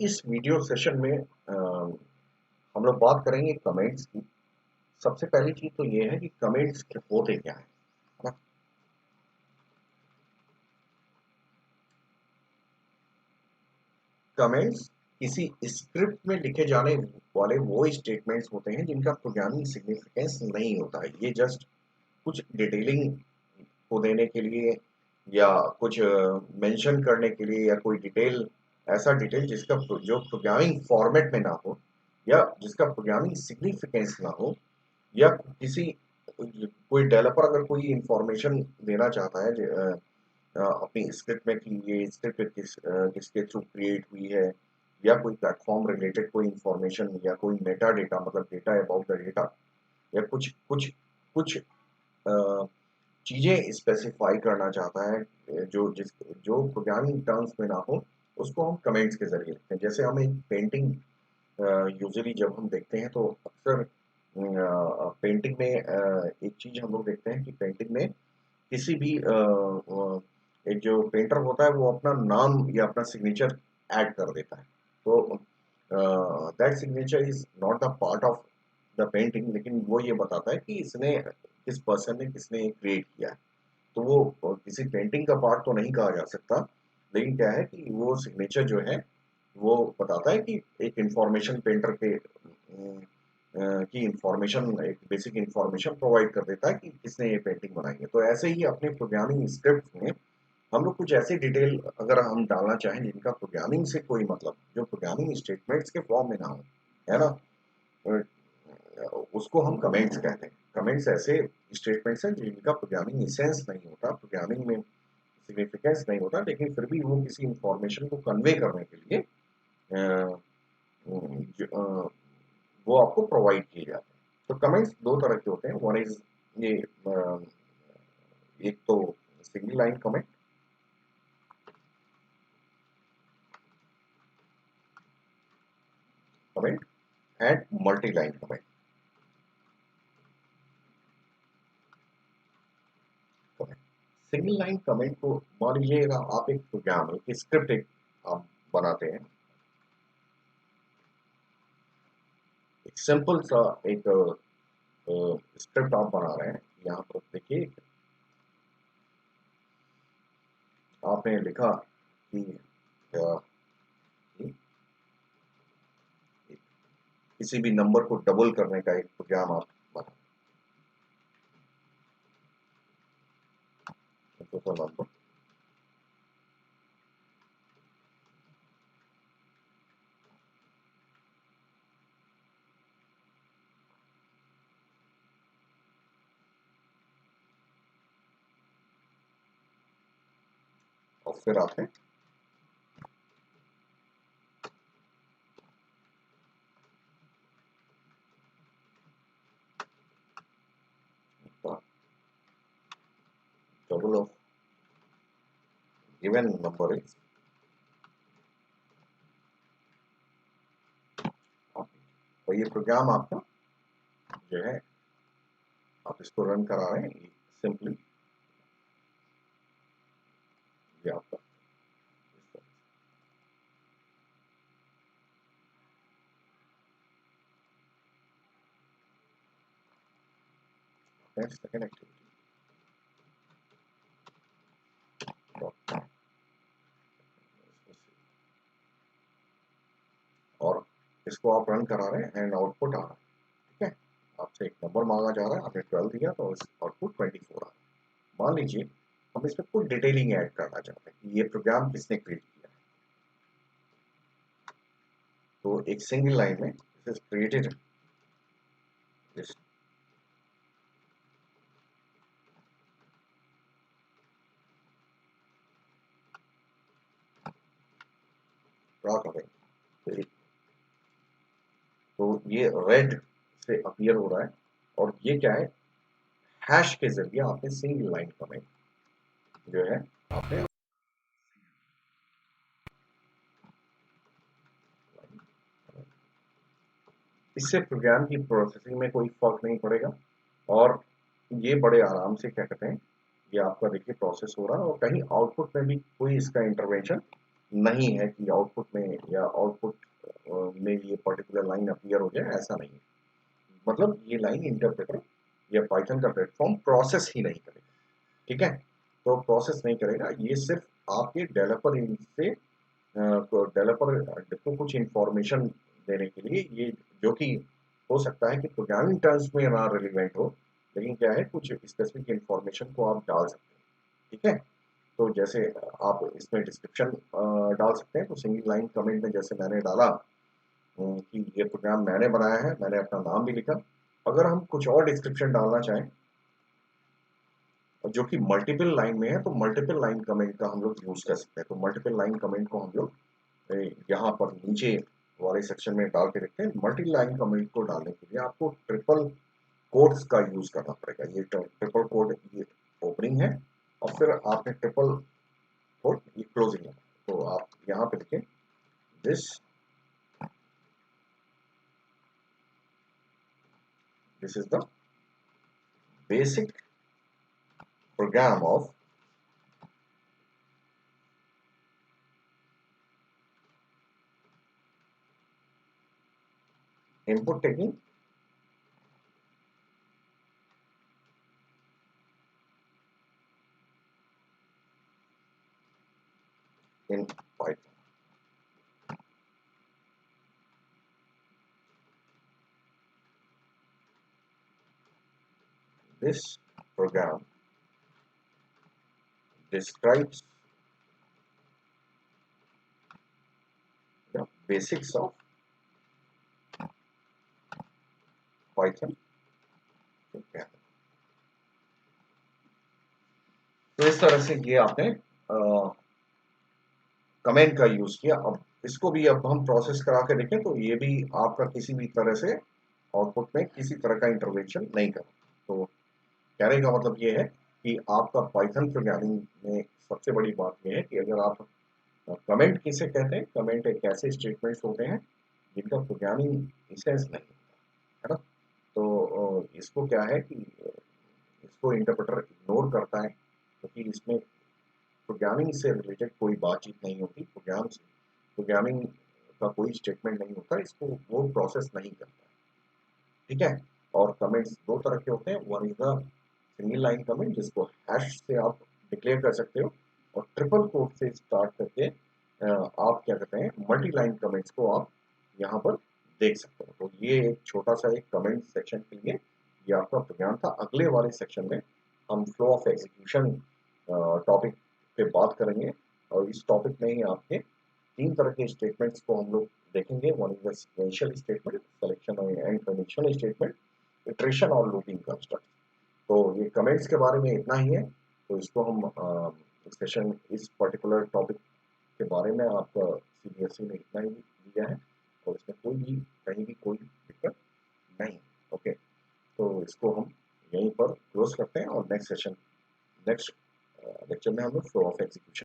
इस video session में हम लोग बात करेंगे कमेंट्स की। सबसे पहली चीज तो ये है कि कमेंट्स होते क्या है ना। कमेंट्स किसी स्क्रिप्ट में लिखे जाने वाले वो स्टेटमेंट्स होते हैं जिनका प्रोग्रामिंग सिग्निफिकेंस नहीं होता है। ये जस्ट कुछ डिटेलिंग को देने के लिए या कुछ मेंशन करने के लिए या कोई डिटेल, ऐसा डिटेल जिसका जो प्रोग्रामिंग फॉर्मेट में ना हो या जिसका प्रोग्रामिंग सिग्निफिकेंस ना हो, या किसी कोई डेवलपर अगर कोई इंफॉर्मेशन देना चाहता है अपनी स्क्रिप्ट में कि ये स्क्रिप्ट किसके थ्रू क्रिएट हुई है, या कोई प्लेटफॉर्म रिलेटेड कोई इंफॉर्मेशन या कोई मेटा डेटा, मतलब डेटा अबाउट द डेटा, या कुछ कुछ कुछ चीजें स्पेसिफाई करना चाहता है जो प्रोग्रामिंग टर्म्स में ना हो, उसको हम कमेंट्स के जरिए लिखते हैं। जैसे हम एक पेंटिंग यूजुअली जब हम देखते हैं तो अक्सर पेंटिंग में एक चीज हम लोग देखते हैं कि पेंटिंग में किसी भी एक जो पेंटर होता है वो अपना नाम या अपना सिग्नेचर ऐड कर देता है। तो that signature is not the part of the painting, लेकिन वो ये बताता है कि इसने किस पर्सन ने किसने क्रिएट किया है। तो वो किसी पेंटिंग का पार्ट तो नहीं कहा जा सकता, लेकिन क्या है कि वो सिग्नेचर जो है वो बताता है कि एक इंफॉर्मेशन पेंटर के की इंफॉर्मेशन, एक बेसिक इंफॉर्मेशन प्रोवाइड कर देता है कि किसने ये पेंटिंग बनाई है। तो ऐसे ही अपने प्रोग्रामिंग स्क्रिप्ट में हम लोग कुछ ऐसी डिटेल अगर हम डालना चाहें जिनका प्रोग्रामिंग से कोई मतलब, जो प्रोग्रामिंग स्टेटमेंट्स के फॉर्म में ना हो, है ना, उसको हम कमेंट्स कहते हैं। कमेंट्स ऐसे स्टेटमेंट्स हैं जिनका प्रोग्रामिंग इसेंस नहीं होता, प्रोग्रामिंग में सिग्निफिकेंस नहीं होता, लेकिन फिर भी वो किसी इंफॉर्मेशन को कन्वे करने के लिए अ, वो आपको प्रोवाइड किए जाते हैं। तो कमेंट्स दो तरह के होते हैं। वन इज ये एक तो single line comment, comment and multi line comment. Single line comment को मान लीजिएगा आप एक प्रोग्राम, एक स्क्रिप्ट एक आप बनाते हैं, एक सिंपल सा एक स्क्रिप्ट आप बना रहे हैं। यहाँ पर देखिए आपने लिखा कि कि किसी भी नंबर को डबल करने का एक प्रोग्राम आप बना, नंबर, और फिर आपने double of given number is, और ये प्रोग्राम आपका जो है आप इसको रन करा रहे हैं सिंपली, ये आपका सेकेंड एक्टिविटी। और इसको आप रन करा रहे हैं एंड आउटपुट आ रहा है। ठीक है, आपसे एक नंबर मांगा जा रहा है, आपने 12 दिया तो आउटपुट 24 आ रहा है। मान लीजिए हम इसमें कुछ डिटेलिंग ऐड करना चाहते हैं कि ये प्रोग्राम किसने क्रिएट किया है। तो एक सिंगल लाइन में this is created, this draw करें तो ये रेड से अपीयर हो रहा है, और ये क्या है, हैश के जरिए आपने सिंगल लाइन कमेंट जो है आपने, इससे प्रोग्राम की प्रोसेसिंग में कोई फर्क नहीं पड़ेगा, और ये बड़े आराम से क्या कहते हैं, ये आपका देखिए प्रोसेस हो रहा है और कहीं आउटपुट में भी कोई इसका इंटरवेंशन नहीं है कि आउटपुट में या आउटपुट में ये पर्टिकुलर लाइन अपीयर हो जाए, ऐसा नहीं है। मतलब ये लाइन इंटरप्रेटर या पाइथन का प्लेटफॉर्म प्रोसेस ही नहीं करेगा, ठीक है। तो प्रोसेस नहीं करेगा, ये सिर्फ आपके डेवलपर से डेवलपर को कुछ इंफॉर्मेशन देने के लिए, ये जो कि हो सकता है कि प्रोग्रामिंग टर्म्स में ना रिलेवेंट हो, लेकिन क्या है कुछ स्पेसिफिक इंफॉर्मेशन को आप डाल सकते हैं, ठीक है। तो जैसे आप इसमें डिस्क्रिप्शन डाल सकते हैं, तो सिंगल लाइन कमेंट में जैसे मैंने डाला कि ये प्रोग्राम मैंने बनाया है, मैंने अपना नाम भी लिखा। अगर हम कुछ और डिस्क्रिप्शन डालना चाहें जो कि मल्टीपल लाइन में है, तो मल्टीपल लाइन कमेंट का हम लोग यूज कर सकते हैं। तो मल्टीपल लाइन कमेंट को हम लोग यहाँ पर नीचे वाले सेक्शन में डाल के रखते हैं। मल्टी लाइन कमेंट को डालने के लिए आपको ट्रिपल कोट्स का यूज करना पड़ेगा। ये ट्रिपल कोट ये ओपनिंग है और फिर आपने ट्रिपल कोट ये क्लोजिंग है। तो आप यहाँ पे लिखें this is the basic programme of input taking in Python. This program describes the basics of Python program. तो इस तरह से ये आपने कमेंट का यूज किया। अब इसको भी अब हम प्रोसेस करा के देखें तो ये भी आपका किसी भी तरह से आउटपुट में किसी तरह का इंटरवेंशन नहीं कर। तो कहने का मतलब ये है कि आपका पाइथन प्रोग्रामिंग में सबसे बड़ी बात यह है कि अगर आप कमेंट किसे कहते हैं, कमेंट एक ऐसे स्टेटमेंट्स होते हैं जिनका प्रोग्रामिंग इंस्टेंस नहीं है ना। तो इसको क्या है कि इसको इंटरप्रेटर इग्नोर करता है क्योंकि इसमें प्रोग्रामिंग से रिलेटेड कोई बातचीत नहीं होती, प्रोग्रामिंग का कोई स्टेटमेंट नहीं होता, इसको वो प्रोसेस नहीं करता, ठीक है। और कमेंट्स दो तरह के होते हैं, one is the single line comment जिसको हैश से आप डिक्लेयर कर सकते हो, और ट्रिपल कोट से स्टार्ट करके आप क्या कहते हैं मल्टी लाइन कमेंट्स को आप यहाँ पर देख सकते हो। तो ये एक छोटा सा एक कमेंट सेक्शन के लिए ये आपका प्रोग्राम था। अगले वाले सेक्शन में हम फ्लो ऑफ एग्जीक्यूशन टॉपिक पे बात करेंगे, और इस टॉपिक में ही आपके तीन तरह के स्टेटमेंट्स को हम लोग देखेंगे। One is the sequential statement, selection and conditional statement, iteration और लूपिंग कंस्ट्रक्ट। तो ये कमेंट्स के बारे में इतना ही है। तो इसको हम सेशन इस पर्टिकुलर टॉपिक के बारे में आपका सीबीएसई ने इतना ही दिया है, और इसमें कोई भी कहीं भी कोई दिक्कत नहीं। ओके, तो इसको हम यहीं पर क्लोज करते हैं, और नेक्स्ट लेक्चर में हम लोग फ्लो ऑफ एग्जीक्यूशन